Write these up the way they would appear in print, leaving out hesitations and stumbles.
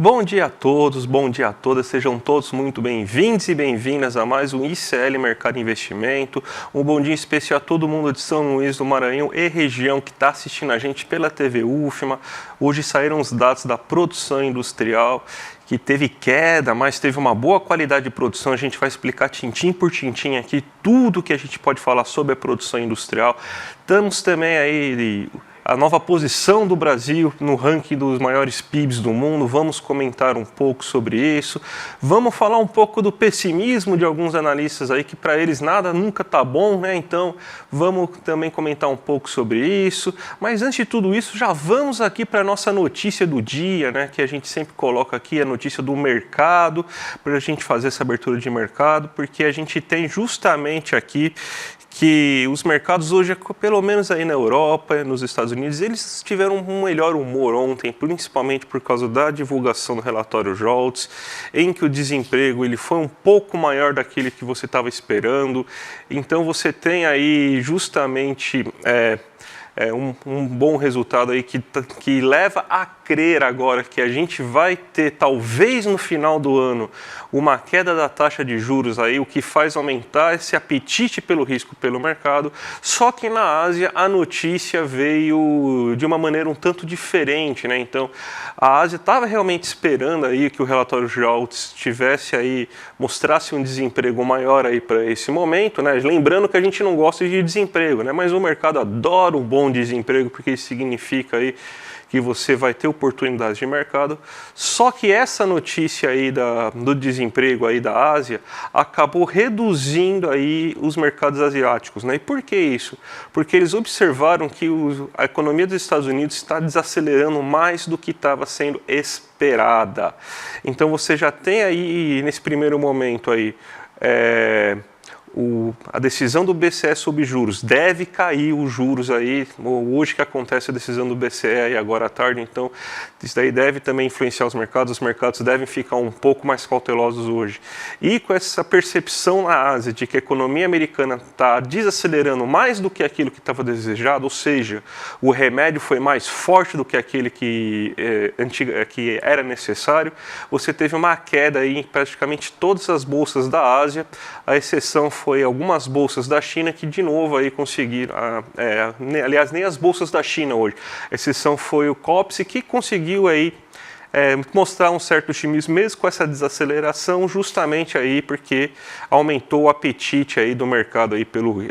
Bom dia a todos, bom dia a todas, sejam todos muito bem-vindos e bem-vindas a mais um ICL Mercado Investimento. Um bom dia especial a todo mundo de São Luís do Maranhão e região que está assistindo a gente pela TV UFMA. Hoje saíram os dados da produção industrial, que teve queda, mas teve uma boa qualidade de produção. A gente vai explicar tintim por tintim aqui tudo que a gente pode falar sobre a produção industrial. Estamos também aí a nova posição do Brasil no ranking dos maiores PIBs do mundo. Vamos comentar um pouco sobre isso. Vamos falar um pouco do pessimismo de alguns analistas aí, que para eles nada nunca tá bom, né? Então vamos também comentar um pouco sobre isso. Mas antes de tudo isso, já vamos aqui para a nossa notícia do dia, né? Que a gente sempre coloca aqui, a notícia do mercado, para a gente fazer essa abertura de mercado, porque a gente tem justamente aqui que os mercados hoje, pelo menos aí na Europa, nos Estados Unidos, eles tiveram um melhor humor ontem, principalmente por causa da divulgação do relatório JOLTS, em que o desemprego ele foi um pouco maior daquele que você estava esperando. Então você tem aí justamente um bom resultado aí que leva a crer agora que a gente vai ter, talvez no final do ano, uma queda da taxa de juros aí, o que faz aumentar esse apetite pelo risco pelo mercado. Só que na Ásia a notícia veio de uma maneira um tanto diferente, né? Então a Ásia estava realmente esperando aí que o relatório JOLTS mostrasse um desemprego maior aí para esse momento, né? Lembrando que a gente não gosta de desemprego, né? Mas o mercado adora um bom desemprego, porque isso significa aí que você vai ter oportunidades de mercado. Só que essa notícia aí do desemprego aí da Ásia acabou reduzindo aí os mercados asiáticos, né? E por que isso? Porque eles observaram que a economia dos Estados Unidos está desacelerando mais do que estava sendo esperada. Então você já tem aí, nesse primeiro momento aí, a decisão do BCE sobre juros, deve cair os juros aí, hoje que acontece a decisão do BCE aí agora à tarde, então isso daí deve também influenciar os mercados devem ficar um pouco mais cautelosos hoje. E com essa percepção na Ásia de que a economia americana está desacelerando mais do que aquilo que estava desejado, ou seja, o remédio foi mais forte do que aquele que era necessário, você teve uma queda aí em praticamente todas as bolsas da Ásia, a exceção foi algumas bolsas da China que de novo aí conseguiram, aliás nem as bolsas da China hoje, a exceção foi o COPSI que conseguiu aí mostrar um certo otimismo mesmo com essa desaceleração, justamente aí porque aumentou o apetite aí do mercado aí pelo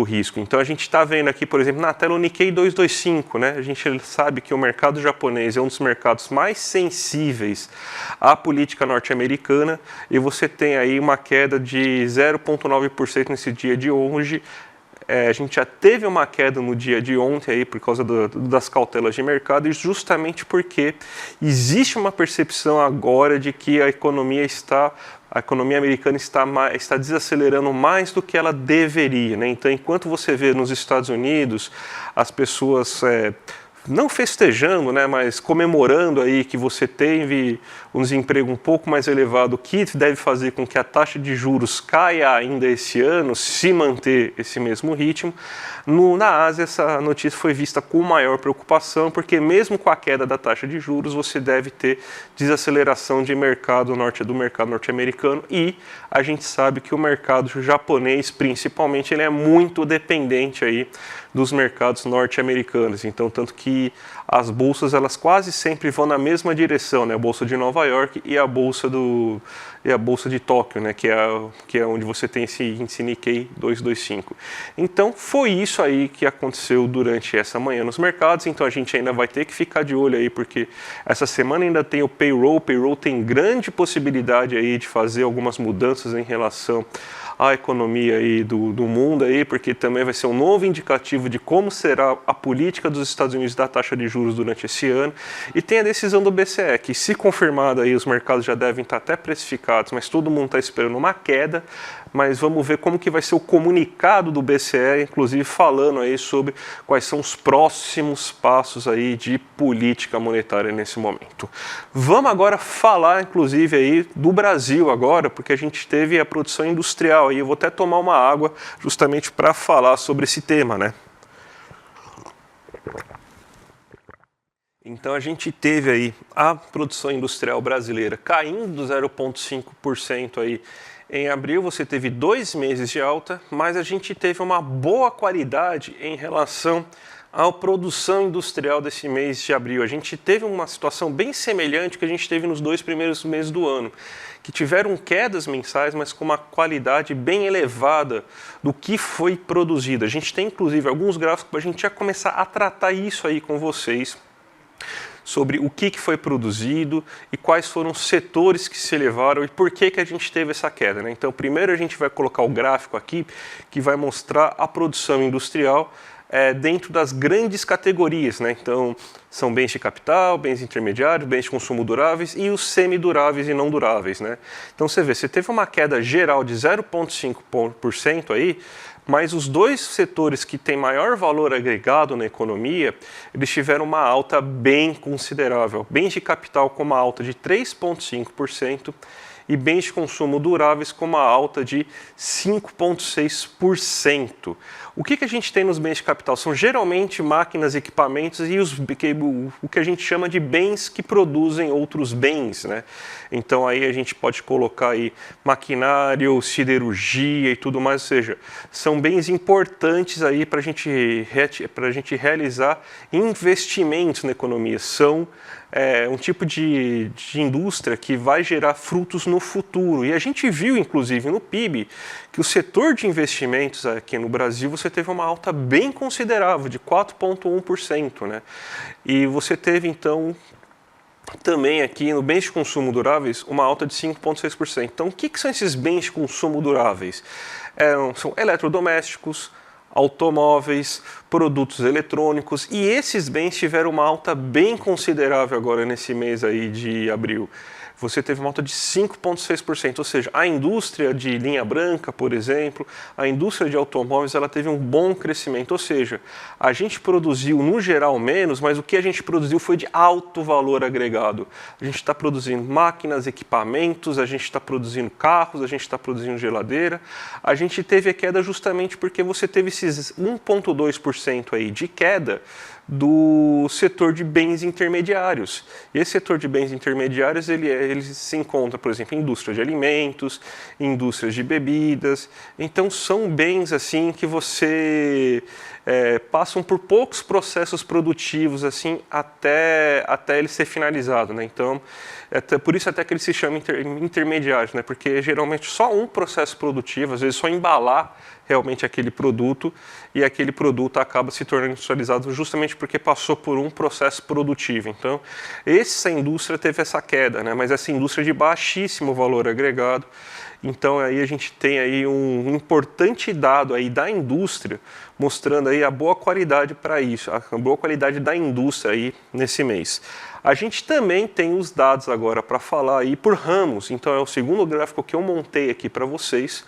risco. Então a gente está vendo aqui, por exemplo, na tela o Nikkei 225, né? A gente sabe que o mercado japonês é um dos mercados mais sensíveis à política norte-americana e você tem aí uma queda de 0,9% nesse dia de hoje. A gente já teve uma queda no dia de ontem aí por causa das cautelas de mercado e justamente porque existe uma percepção agora de que a economia americana está desacelerando mais do que ela deveria, né? Então, enquanto você vê nos Estados Unidos as pessoas não festejando, né, mas comemorando aí que você teve um desemprego um pouco mais elevado, que deve fazer com que a taxa de juros caia ainda esse ano, se manter esse mesmo ritmo. Na Ásia, essa notícia foi vista com maior preocupação, porque mesmo com a queda da taxa de juros, você deve ter desaceleração do mercado norte-americano e a gente sabe que o mercado japonês, principalmente, ele é muito dependente aí dos mercados norte-americanos. Então, tanto que as bolsas elas quase sempre vão na mesma direção, né? A bolsa de Nova York e a bolsa de Tóquio, né? Que é onde você tem esse índice Nikkei 225. Então, foi isso aí que aconteceu durante essa manhã nos mercados. Então, a gente ainda vai ter que ficar de olho aí, porque essa semana ainda tem o payroll. O payroll tem grande possibilidade aí de fazer algumas mudanças em relação à economia aí do mundo aí, porque também vai ser um novo indicativo de como será a política dos Estados Unidos da taxa de juros durante esse ano. E tem a decisão do BCE, que se confirmada aí os mercados já devem estar até precificados, mas todo mundo está esperando uma queda, mas vamos ver como que vai ser o comunicado do BCE, inclusive falando aí sobre quais são os próximos passos aí de política monetária nesse momento. Vamos agora falar, inclusive, aí do Brasil agora, porque a gente teve a produção industrial e eu vou até tomar uma água justamente para falar sobre esse tema, né? Então a gente teve aí a produção industrial brasileira caindo 0,5% aí em abril. Você teve 2 meses de alta, mas a gente teve uma boa qualidade em relação à produção industrial desse mês de abril. A gente teve uma situação bem semelhante que a gente teve nos 2 primeiros meses do ano, que tiveram quedas mensais, mas com uma qualidade bem elevada do que foi produzido. A gente tem inclusive alguns gráficos para a gente já começar a tratar isso aí com vocês, sobre o que foi produzido e quais foram os setores que se elevaram e por que a gente teve essa queda, né? Então, primeiro a gente vai colocar o gráfico aqui que vai mostrar a produção industrial dentro das grandes categorias, né? Então, são bens de capital, bens intermediários, bens de consumo duráveis e os semiduráveis e não duráveis, né? Então, você vê, você teve uma queda geral de 0,5% aí, mas os 2 setores que têm maior valor agregado na economia, eles tiveram uma alta bem considerável. Bens de capital com uma alta de 3,5% e bens de consumo duráveis com uma alta de 5,6%. O que a gente tem nos bens de capital? São geralmente máquinas, equipamentos e o que a gente chama de bens que produzem outros bens, né? Então aí a gente pode colocar aí maquinário, siderurgia e tudo mais, ou seja, são bens importantes aí para a gente realizar investimentos na economia. São um tipo de indústria que vai gerar frutos no futuro. E a gente viu, inclusive, no PIB, que o setor de investimentos aqui no Brasil, você teve uma alta bem considerável, de 4,1%, né? E você teve, então, também aqui no bens de consumo duráveis, uma alta de 5,6%. Então, o que são esses bens de consumo duráveis? São eletrodomésticos, automóveis, produtos eletrônicos, e esses bens tiveram uma alta bem considerável agora nesse mês aí de abril. Você teve uma alta de 5,6%, ou seja, a indústria de linha branca, por exemplo, a indústria de automóveis, ela teve um bom crescimento, ou seja, a gente produziu no geral menos, mas o que a gente produziu foi de alto valor agregado. A gente está produzindo máquinas, equipamentos, a gente está produzindo carros, a gente está produzindo geladeira. A gente teve a queda justamente porque você teve esses 1,2% aí de queda do setor de bens intermediários. E esse setor de bens intermediários, ele se encontra, por exemplo, em indústria de alimentos, indústrias de bebidas. Então, são bens assim que você passam por poucos processos produtivos assim até ele ser finalizado, né? Então, por isso até que ele se chama intermediário, né? Porque geralmente só um processo produtivo, às vezes só embalar realmente aquele produto, e aquele produto acaba se tornando industrializado justamente porque passou por um processo produtivo. Então, essa indústria teve essa queda, né? Mas essa indústria de baixíssimo valor agregado. Então, aí a gente tem aí um importante dado aí da indústria, mostrando aí a boa qualidade para isso, a boa qualidade da indústria aí nesse mês. A gente também tem os dados agora para falar aí por ramos. Então, é o segundo gráfico que eu montei aqui para vocês,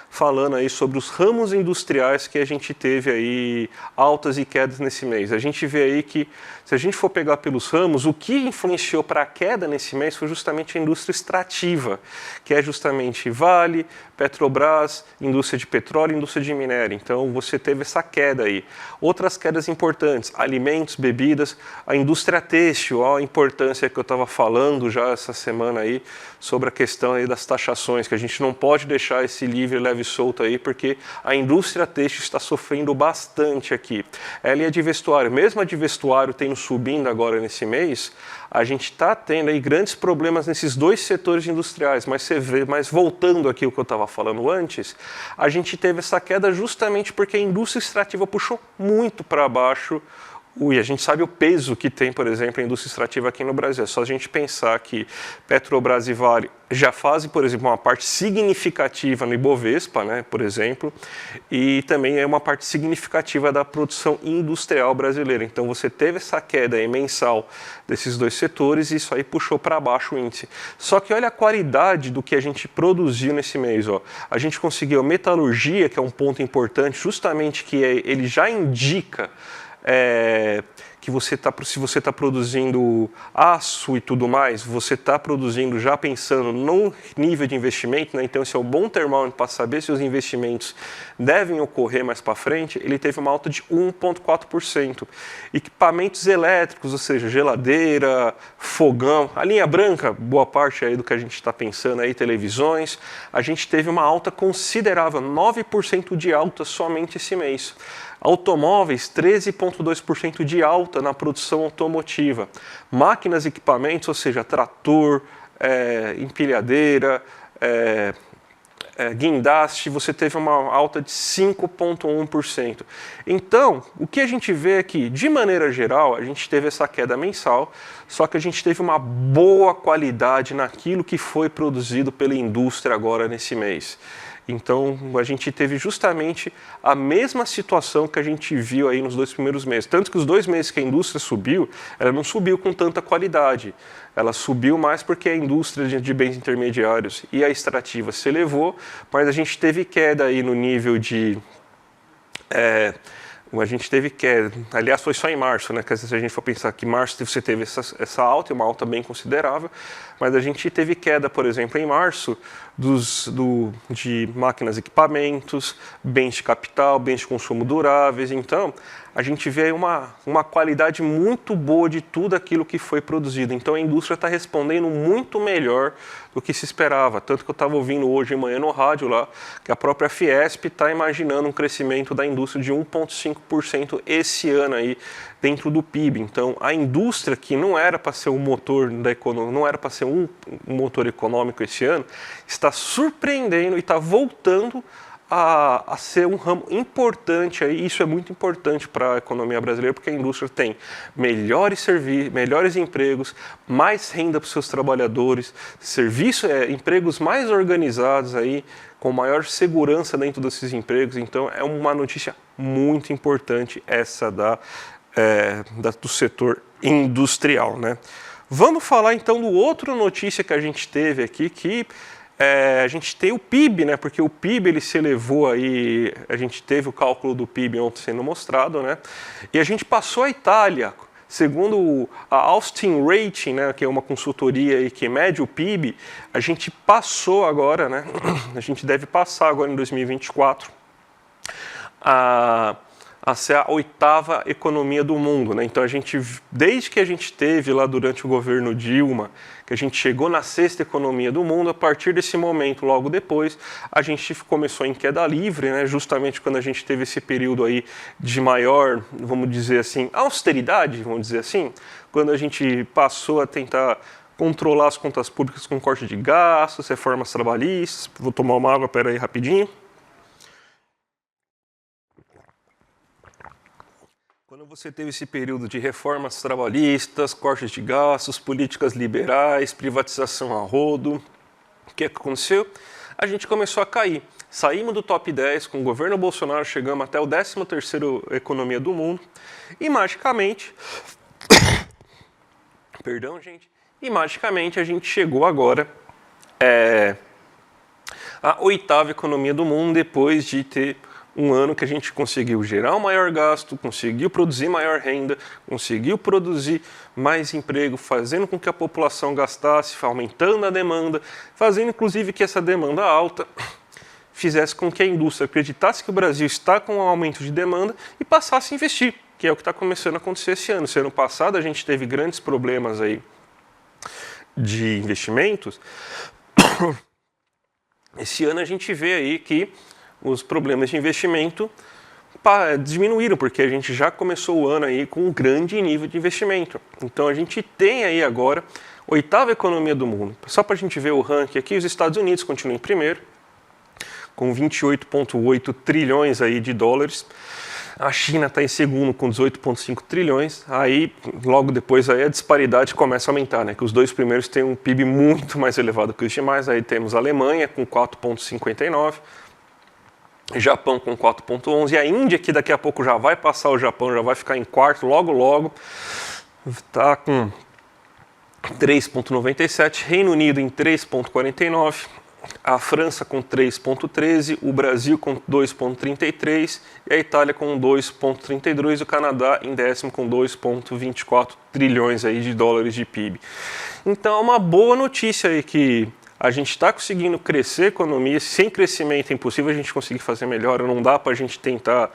falando aí sobre os ramos industriais que a gente teve aí altas e quedas nesse mês. A gente vê aí que, se a gente for pegar pelos ramos, o que influenciou para a queda nesse mês foi justamente a indústria extrativa, que é justamente Vale, Petrobras, indústria de petróleo e indústria de minério. Então, você teve essa queda aí. Outras quedas importantes, alimentos, bebidas, a indústria têxtil, ó, a importância que eu estava falando já essa semana aí, sobre a questão aí das taxações, que a gente não pode deixar esse livre, leve e solto aí, porque a indústria têxtil está sofrendo bastante aqui. Ela e a de vestuário, mesmo a de vestuário tendo subindo agora nesse mês, a gente está tendo aí grandes problemas nesses 2 setores industriais, mas você vê, mas voltando aqui ao que eu estava falando antes, a gente teve essa queda justamente porque a indústria extrativa puxou muito para baixo. E a gente sabe o peso que tem, por exemplo, a indústria extrativa aqui no Brasil. É só a gente pensar que Petrobras e Vale já fazem, por exemplo, uma parte significativa no Ibovespa, né, por exemplo, e também é uma parte significativa da produção industrial brasileira. Então, você teve essa queda aí mensal desses 2 setores e isso aí puxou para baixo o índice. Só que olha a qualidade do que a gente produziu nesse mês. Ó. A gente conseguiu metalurgia, que é um ponto importante, justamente que ele já indica que se você está produzindo aço e tudo mais, você está produzindo já pensando no nível de investimento, né? Então esse é um bom termômetro para saber se os investimentos devem ocorrer mais para frente. Ele teve uma alta de 1,4%. Equipamentos elétricos, ou seja, geladeira, fogão, a linha branca, boa parte aí do que a gente está pensando aí, televisões, a gente teve uma alta considerável, 9% de alta somente esse mês. Automóveis, 13,2% de alta na produção automotiva. Máquinas e equipamentos, ou seja, trator, empilhadeira, guindaste, você teve uma alta de 5,1%. Então, o que a gente vê é que, de maneira geral, a gente teve essa queda mensal, só que a gente teve uma boa qualidade naquilo que foi produzido pela indústria agora nesse mês. Então, a gente teve justamente a mesma situação que a gente viu aí nos 2 primeiros meses. Tanto que os 2 meses que a indústria subiu, ela não subiu com tanta qualidade. Ela subiu mais porque a indústria de bens intermediários e a extrativa se elevou, mas a gente teve queda aí no nível de... a gente teve queda, aliás, foi só em março, né? Que se a gente for pensar que em março você teve essa alta, e uma alta bem considerável, mas a gente teve queda, por exemplo, em março, de máquinas e equipamentos, bens de capital, bens de consumo duráveis. Então, a gente vê uma qualidade muito boa de tudo aquilo que foi produzido. Então, a indústria está respondendo muito melhor do que se esperava. Tanto que eu estava ouvindo hoje de manhã no rádio lá, que a própria Fiesp está imaginando um crescimento da indústria de 1,5% esse ano aí, dentro do PIB. Então, a indústria, que não era para ser um motor da economia, não era para ser um motor econômico esse ano, está surpreendendo e está voltando a ser um ramo importante aí. Isso é muito importante para a economia brasileira, porque a indústria tem melhores serviços, melhores empregos, mais renda para os seus trabalhadores, empregos mais organizados aí, com maior segurança dentro desses empregos. Então, é uma notícia muito importante essa do setor industrial, né? Vamos falar então do outra notícia que a gente teve aqui, que a gente tem o PIB, né? Porque o PIB ele se elevou aí, a gente teve o cálculo do PIB ontem sendo mostrado, né? E a gente passou a Itália, segundo a Austin Rating, né? Que é uma consultoria aí que mede o PIB, a gente passou agora, né? A gente deve passar agora em 2024 a ser a 8ª economia do mundo, né? Então desde que a gente teve lá durante o governo Dilma, que a gente chegou na 6ª economia do mundo, a partir desse momento, logo depois, a gente começou em queda livre, né? Justamente quando a gente teve esse período aí de maior, vamos dizer assim, austeridade, vamos dizer assim, quando a gente passou a tentar controlar as contas públicas com corte de gastos, reformas trabalhistas. Vou tomar uma água, pera aí rapidinho. Quando você teve esse período de reformas trabalhistas, cortes de gastos, políticas liberais, privatização a rodo, o que aconteceu? A gente começou a cair. Saímos do top 10 com o governo Bolsonaro, chegamos até o 13º economia do mundo e magicamente, perdão gente, e magicamente a gente chegou agora à 8ª economia do mundo depois de ter um ano que a gente conseguiu gerar um maior gasto, conseguiu produzir maior renda, conseguiu produzir mais emprego, fazendo com que a população gastasse, aumentando a demanda, fazendo inclusive que essa demanda alta fizesse com que a indústria acreditasse que o Brasil está com um aumento de demanda e passasse a investir, que é o que está começando a acontecer esse ano. Esse ano passado a gente teve grandes problemas aí de investimentos. Esse ano a gente vê aí que os problemas de investimento diminuíram, porque a gente já começou o ano aí com um grande nível de investimento. Então a gente tem aí agora 8ª economia do mundo. Só para a gente ver o ranking aqui, os Estados Unidos continuam em primeiro, com 28,8 trilhões aí de dólares. A China está em segundo com 18,5 trilhões. Aí, logo depois, aí a disparidade começa a aumentar, né? Que os dois primeiros têm um PIB muito mais elevado que os demais. Aí temos a Alemanha com 4,59, Japão com 4,11 e a Índia, que daqui a pouco já vai passar o Japão, já vai ficar em quarto logo, está com 3,97, Reino Unido em 3,49, a França com 3,13, o Brasil com 2,33 e a Itália com 2,32 e o Canadá em décimo com 2,24 trilhões aí de dólares de PIB. Então é uma boa notícia aí que a gente está conseguindo crescer a economia, sem crescimento é impossível a gente conseguir fazer melhor, não dá para a gente tentar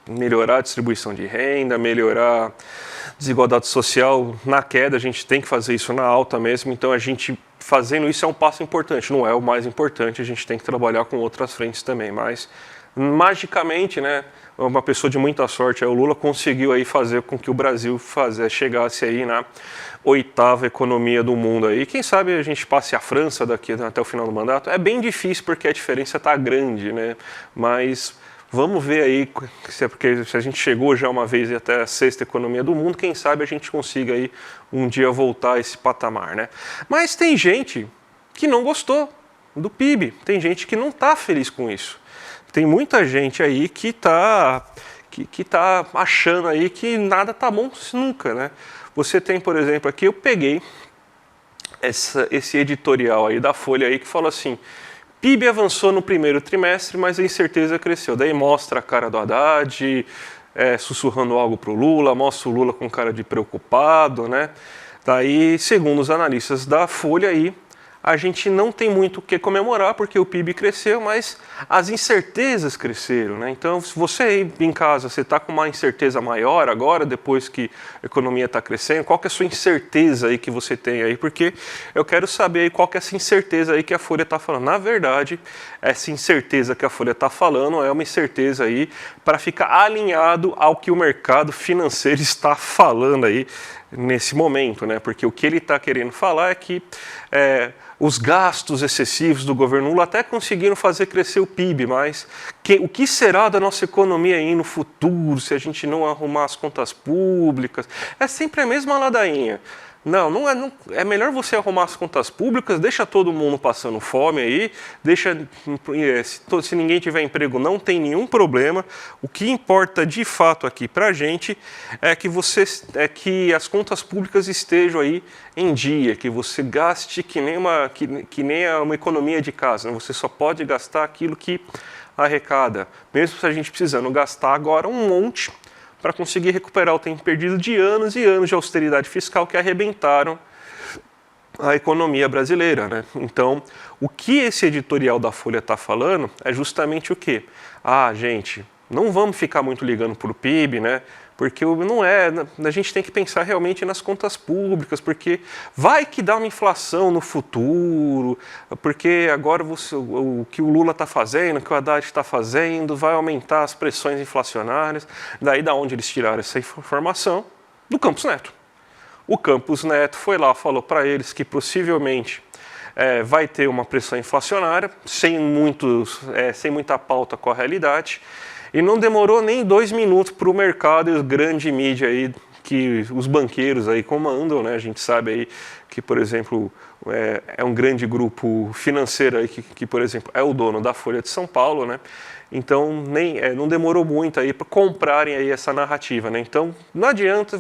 melhorar a distribuição de renda, melhorar a desigualdade social na queda, a gente tem que fazer isso na alta mesmo, então a gente fazendo isso é um passo importante, não é o mais importante, a gente tem que trabalhar com outras frentes também, mas magicamente, né, uma pessoa de muita sorte, o Lula conseguiu aí fazer com que o Brasil chegasse aí na 8ª economia do mundo aí. Quem sabe a gente passe a França daqui até o final do mandato. É bem difícil porque a diferença está grande, né? Mas vamos ver aí, porque se a gente chegou já uma vez até a 6ª economia do mundo, quem sabe a gente consiga aí um dia voltar a esse patamar, né? Mas tem gente que não gostou do PIB, tem gente que não está feliz com isso. Tem muita gente aí que tá achando aí que nada tá bom nunca, né? Você tem, por exemplo, aqui eu peguei esse editorial aí da Folha aí que fala assim: PIB avançou no primeiro trimestre, mas a incerteza cresceu. Daí mostra a cara do Haddad, sussurrando algo para o Lula, mostra o Lula com cara de preocupado, né? Daí, segundo os analistas da Folha aí, a gente não tem muito o que comemorar porque o PIB cresceu, mas as incertezas cresceram, né? Então, se você aí em casa, você está com uma incerteza maior agora, depois que a economia está crescendo, qual que é a sua incerteza aí que você tem aí? Porque eu quero saber aí qual que é essa incerteza aí que a Folha está falando. Na verdade, essa incerteza que a Folha está falando é uma incerteza aí para ficar alinhado ao que o mercado financeiro está falando aí nesse momento, né? Porque o que ele está querendo falar é que os gastos excessivos do governo Lula até conseguiram fazer crescer o PIB, mas o que será da nossa economia aí no futuro se a gente não arrumar as contas públicas? É sempre a mesma ladainha. Não é melhor você arrumar as contas públicas, deixa todo mundo passando fome aí, se ninguém tiver emprego não tem nenhum problema. O que importa de fato aqui pra gente é que as contas públicas estejam aí em dia, que você gaste que nem uma economia de casa, né? Você só pode gastar aquilo que arrecada, mesmo se a gente precisando gastar agora um monte para conseguir recuperar o tempo perdido de anos e anos de austeridade fiscal que arrebentaram a economia brasileira, né? Então, o que esse editorial da Folha está falando é justamente o quê? Gente, não vamos ficar muito ligando para o PIB, né? Porque a gente tem que pensar realmente nas contas públicas, porque vai que dá uma inflação no futuro, porque agora o que o Lula está fazendo, o que o Haddad está fazendo, vai aumentar as pressões inflacionárias. Daí da onde eles tiraram essa informação? Do Campos Neto. O Campos Neto foi lá, falou para eles que possivelmente vai ter uma pressão inflacionária, sem muita pauta com a realidade. E não demorou nem 2 minutos para o mercado e a grande mídia aí, que os banqueiros aí comandam, né? A gente sabe aí que, por exemplo, é um grande grupo financeiro aí que, por exemplo, é o dono da Folha de São Paulo, né? Então, não demorou muito aí para comprarem aí essa narrativa, né? Então, não adianta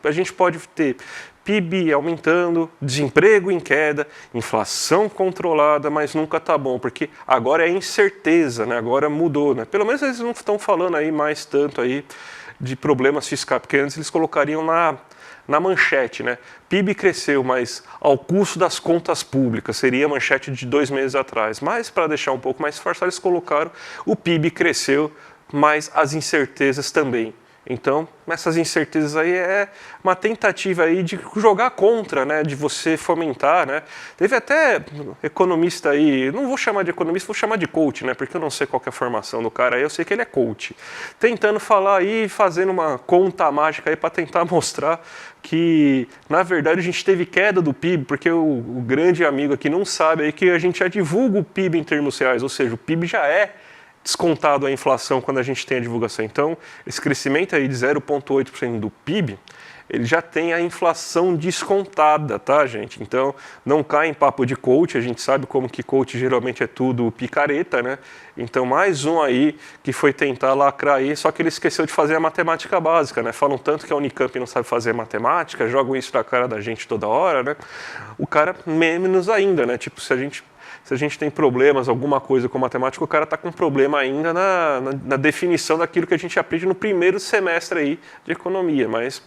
a gente pode ter PIB aumentando, desemprego em queda, inflação controlada, mas nunca está bom, porque agora é incerteza, né? Agora mudou, né? Pelo menos eles não estão falando aí mais tanto aí de problemas fiscais, porque antes eles colocariam na manchete, né? PIB cresceu, mas ao custo das contas públicas, seria a manchete de 2 meses atrás. Mas para deixar um pouco mais forçado, eles colocaram o PIB cresceu, mas as incertezas também. Então, essas incertezas aí é uma tentativa aí de jogar contra, né, de você fomentar, né. Teve até economista aí, não vou chamar de economista, vou chamar de coach, né, porque eu não sei qual que é a formação do cara aí, eu sei que ele é coach, tentando falar aí, fazendo uma conta mágica aí para tentar mostrar que, na verdade, a gente teve queda do PIB, porque o grande amigo aqui não sabe aí que a gente já divulga o PIB em termos reais, ou seja, o PIB já é descontado a inflação quando a gente tem a divulgação. Então, esse crescimento aí de 0,8% do PIB, ele já tem a inflação descontada, tá, gente? Então, não cai em papo de coach, a gente sabe como que coach geralmente é tudo picareta, né? Então, mais um aí que foi tentar lacrar aí, só que ele esqueceu de fazer a matemática básica, né? Falam tanto que a Unicamp não sabe fazer matemática, jogam isso na cara da gente toda hora, né? O cara menos ainda, né? Tipo, se a gente tem problemas, alguma coisa com matemática, o cara está com problema ainda na definição daquilo que a gente aprende no primeiro semestre aí de economia, mas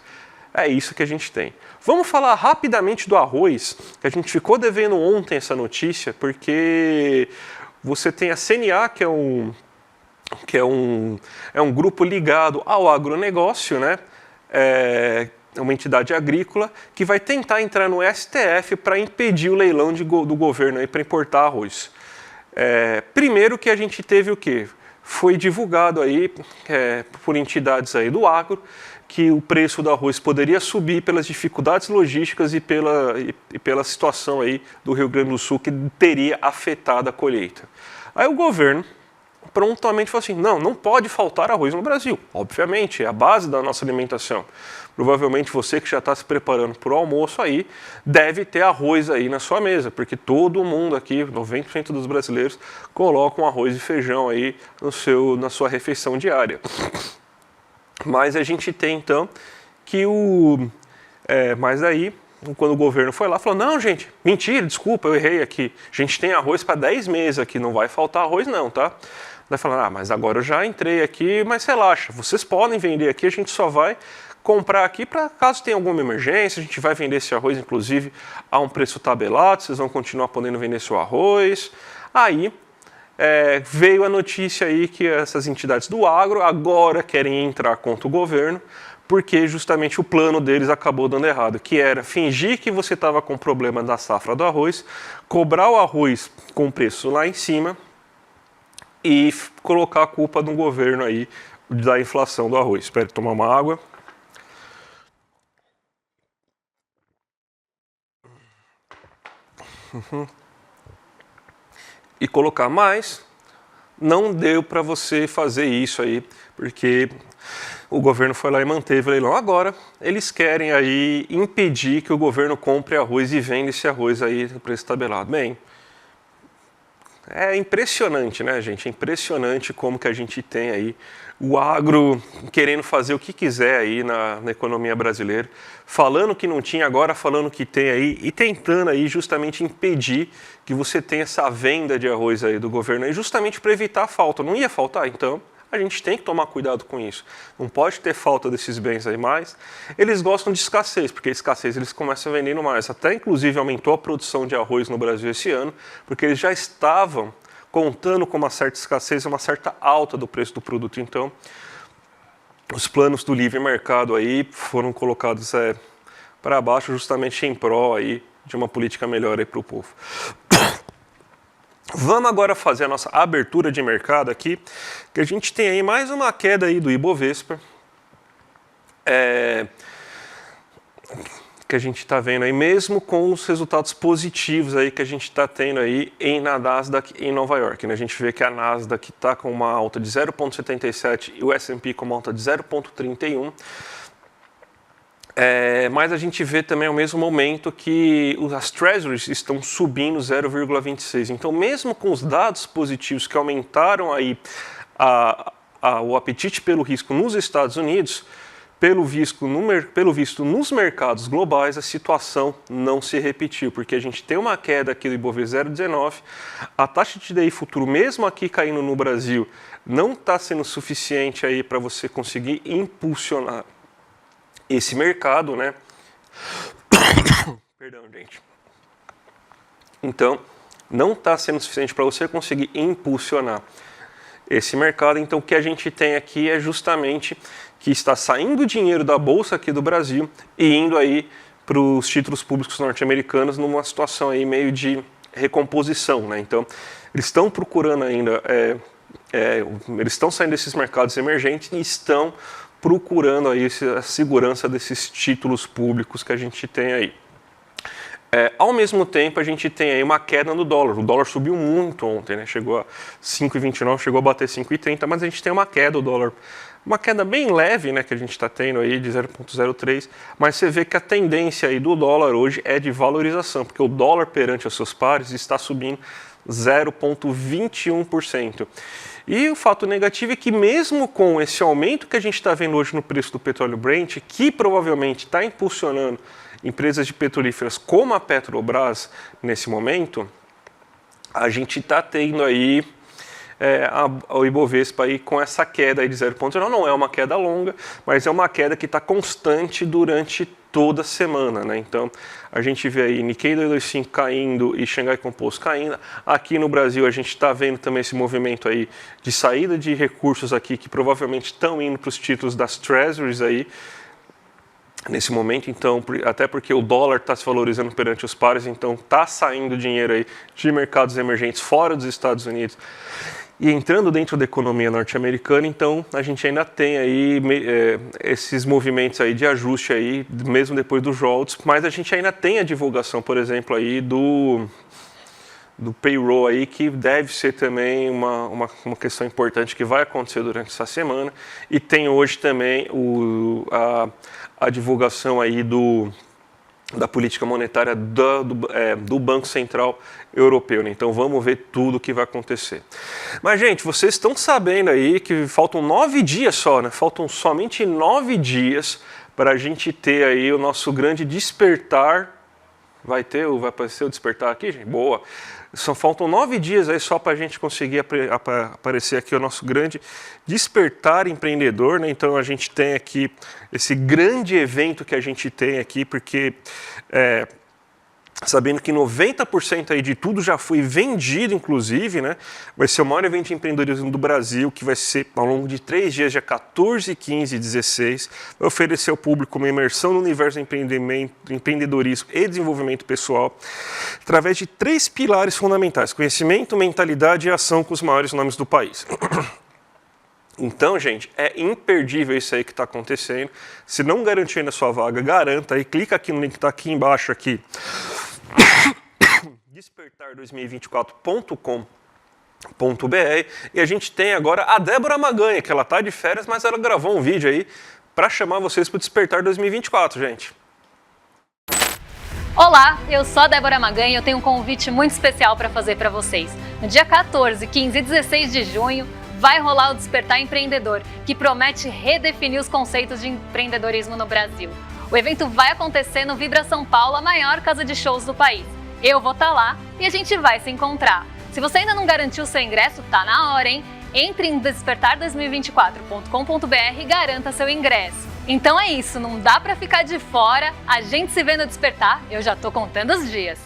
é isso que a gente tem. Vamos falar rapidamente do arroz, que a gente ficou devendo ontem essa notícia, porque você tem a CNA, que é um grupo ligado ao agronegócio, né? É uma entidade agrícola que vai tentar entrar no STF para impedir o leilão do governo para importar arroz. Primeiro que a gente teve o quê? Foi divulgado aí por entidades aí do agro que o preço do arroz poderia subir pelas dificuldades logísticas e pela situação aí do Rio Grande do Sul que teria afetado a colheita. Aí o governo prontamente falou assim, não pode faltar arroz no Brasil. Obviamente, é a base da nossa alimentação. Provavelmente você que já está se preparando para o almoço aí, deve ter arroz aí na sua mesa, porque todo mundo aqui, 90% dos brasileiros, colocam arroz e feijão aí na sua refeição diária. Mas a gente tem então que mas aí, quando o governo foi lá, falou, não gente, mentira, desculpa, eu errei aqui. A gente tem arroz para 10 meses aqui, não vai faltar arroz não, tá? Daí falaram, mas agora eu já entrei aqui, mas relaxa, vocês podem vender aqui, a gente só vai comprar aqui para caso tenha alguma emergência, a gente vai vender esse arroz, inclusive, a um preço tabelado, vocês vão continuar podendo vender seu arroz. Aí veio a notícia aí que essas entidades do agro agora querem entrar contra o governo, porque justamente o plano deles acabou dando errado, que era fingir que você estava com problema na safra do arroz, cobrar o arroz com preço lá em cima e colocar a culpa no governo aí da inflação do arroz. Espera tomar uma água. E colocar mais, não deu para você fazer isso aí, porque o governo foi lá e manteve o leilão. Agora, eles querem aí impedir que o governo compre arroz e venda esse arroz aí no preço tabelado. Bem, é impressionante, né, gente? É impressionante como que a gente tem aí o agro querendo fazer o que quiser aí na economia brasileira, falando que não tinha, agora falando que tem aí e tentando aí justamente impedir que você tenha essa venda de arroz aí do governo aí, justamente para evitar a falta. Não ia faltar, então a gente tem que tomar cuidado com isso. Não pode ter falta desses bens aí mais. Eles gostam de escassez, porque a escassez eles começam vendendo mais. Até inclusive aumentou a produção de arroz no Brasil esse ano, porque eles já estavam contando com uma certa escassez, uma certa alta do preço do produto. Então, os planos do livre mercado aí foram colocados para baixo justamente em prol aí de uma política melhor aí para o povo. Vamos agora fazer a nossa abertura de mercado aqui, que a gente tem aí mais uma queda aí do Ibovespa, que a gente está vendo aí, mesmo com os resultados positivos aí que a gente está tendo aí na Nasdaq em Nova York. Né? A gente vê que a Nasdaq está com uma alta de 0,77 e o S&P com uma alta de 0,31. Mas a gente vê também ao mesmo momento que as Treasuries estão subindo 0,26. Então, mesmo com os dados positivos que aumentaram aí o apetite pelo risco nos Estados Unidos, pelo visto nos mercados globais, a situação não se repetiu, porque a gente tem uma queda aqui do Ibovespa 0,19, a taxa de DI futuro, mesmo aqui caindo no Brasil, não está sendo suficiente aí para você conseguir impulsionar esse mercado, né? Perdão, gente. Então, não está sendo suficiente para você conseguir impulsionar esse mercado. Então, o que a gente tem aqui é justamente que está saindo dinheiro da Bolsa aqui do Brasil e indo aí para os títulos públicos norte-americanos numa situação aí meio de recomposição, né? Então, eles estão procurando ainda, eles estão saindo desses mercados emergentes e estão procurando aí a segurança desses títulos públicos que a gente tem aí. Ao mesmo tempo, a gente tem aí uma queda no dólar. O dólar subiu muito ontem, né? Chegou a 5,29, chegou a bater 5,30, mas a gente tem uma queda do dólar. Uma queda bem leve, né, que a gente está tendo aí de 0,03, mas você vê que a tendência aí do dólar hoje é de valorização, porque o dólar perante os seus pares está subindo 0,21%. E o fato negativo é que mesmo com esse aumento que a gente está vendo hoje no preço do petróleo Brent, que provavelmente está impulsionando empresas de petrolíferas como a Petrobras nesse momento, a gente está tendo aí o Ibovespa aí com essa queda aí de 0,9, não é uma queda longa, mas é uma queda que está constante durante toda a semana, né? Então a gente vê aí Nikkei 225 caindo e Xangai Composto caindo. Aqui no Brasil a gente está vendo também esse movimento aí de saída de recursos aqui que provavelmente estão indo para os títulos das Treasuries aí nesse momento, então, até porque o dólar está se valorizando perante os pares, então está saindo dinheiro aí de mercados emergentes fora dos Estados Unidos e entrando dentro da economia norte-americana. Então a gente ainda tem aí esses movimentos aí de ajuste aí, mesmo depois dos JOLTS, mas a gente ainda tem a divulgação, por exemplo, aí do payroll aí, que deve ser também uma questão importante que vai acontecer durante essa semana, e tem hoje também a divulgação aí da política monetária do Banco Central Europeu, né? Então vamos ver tudo o que vai acontecer. Mas, gente, vocês estão sabendo aí que faltam 9 dias só, né? Faltam somente 9 dias para a gente ter aí o nosso grande despertar. Vai aparecer o despertar aqui, gente? Boa! Só faltam 9 dias aí só para a gente conseguir aparecer aqui o nosso grande despertar empreendedor, né? Então a gente tem aqui esse grande evento que a gente tem aqui, porque sabendo que 90% aí de tudo já foi vendido, inclusive, né? Vai ser o maior evento de empreendedorismo do Brasil, que vai ser ao longo de 3 dias, dia 14, 15 e 16. Vai oferecer ao público uma imersão no universo do empreendedorismo e desenvolvimento pessoal, através de 3 pilares fundamentais: conhecimento, mentalidade e ação com os maiores nomes do país. Então, gente, é imperdível isso aí que está acontecendo. Se não garantir ainda a sua vaga, garanta aí, clica aqui no link que está aqui embaixo, aqui, despertar2024.com.br, e a gente tem agora a Débora Maganha, que ela está de férias, mas ela gravou um vídeo aí para chamar vocês para o Despertar 2024, gente. Olá, eu sou a Débora Maganha e eu tenho um convite muito especial para fazer para vocês. No dia 14, 15 e 16 de junho, vai rolar o Despertar Empreendedor, que promete redefinir os conceitos de empreendedorismo no Brasil. O evento vai acontecer no Vibra São Paulo, a maior casa de shows do país. Eu vou estar lá e a gente vai se encontrar. Se você ainda não garantiu o seu ingresso, tá na hora, hein? Entre em despertar2024.com.br e garanta seu ingresso. Então é isso, não dá para ficar de fora. A gente se vê no Despertar, eu já tô contando os dias.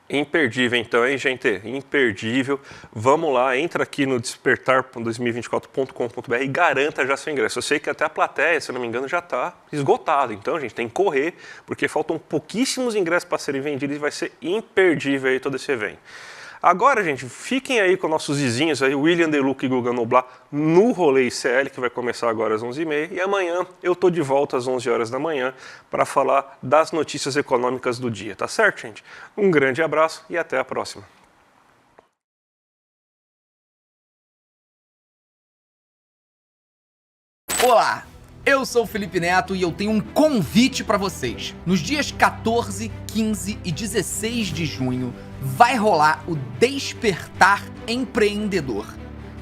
Imperdível então, hein, gente? Imperdível. Vamos lá, entra aqui no despertar2024.com.br e garanta já seu ingresso. Eu sei que até a plateia, se eu não me engano, já está esgotada. Então, gente, tem que correr, porque faltam pouquíssimos ingressos para serem vendidos e vai ser imperdível aí todo esse evento. Agora, gente, fiquem aí com nossos vizinhos aí, William Deluca e Guga Noblar, no Rolê ICL, que vai começar agora às 11h30. E amanhã eu tô de volta às 11 horas da manhã para falar das notícias econômicas do dia, tá certo, gente? Um grande abraço e até a próxima. Olá, eu sou o Felipe Neto e eu tenho um convite para vocês. Nos dias 14, 15 e 16 de junho vai rolar o Despertar Empreendedor,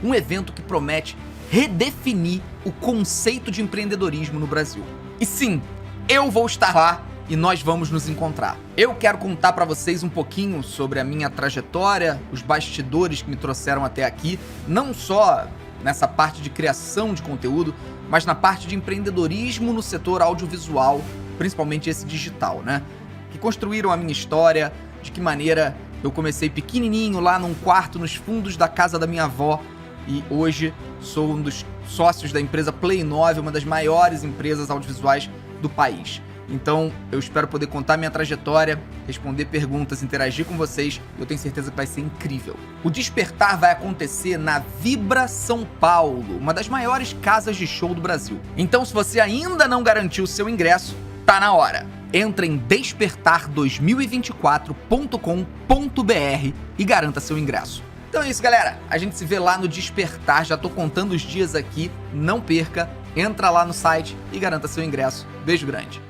um evento que promete redefinir o conceito de empreendedorismo no Brasil. E sim, eu vou estar lá e nós vamos nos encontrar. Eu quero contar para vocês um pouquinho sobre a minha trajetória, os bastidores que me trouxeram até aqui, não só nessa parte de criação de conteúdo, mas na parte de empreendedorismo no setor audiovisual, principalmente esse digital, né? Que construíram a minha história, de que maneira eu comecei pequenininho lá num quarto nos fundos da casa da minha avó e hoje sou um dos sócios da empresa Play 9, uma das maiores empresas audiovisuais do país. Então, eu espero poder contar minha trajetória, responder perguntas, interagir com vocês. Eu tenho certeza que vai ser incrível. O Despertar vai acontecer na Vibra São Paulo, uma das maiores casas de show do Brasil. Então, se você ainda não garantiu o seu ingresso, tá na hora. Entra em despertar2024.com.br e garanta seu ingresso. Então é isso, galera. A gente se vê lá no Despertar. Já tô contando os dias aqui. Não perca. Entra lá no site e garanta seu ingresso. Beijo grande.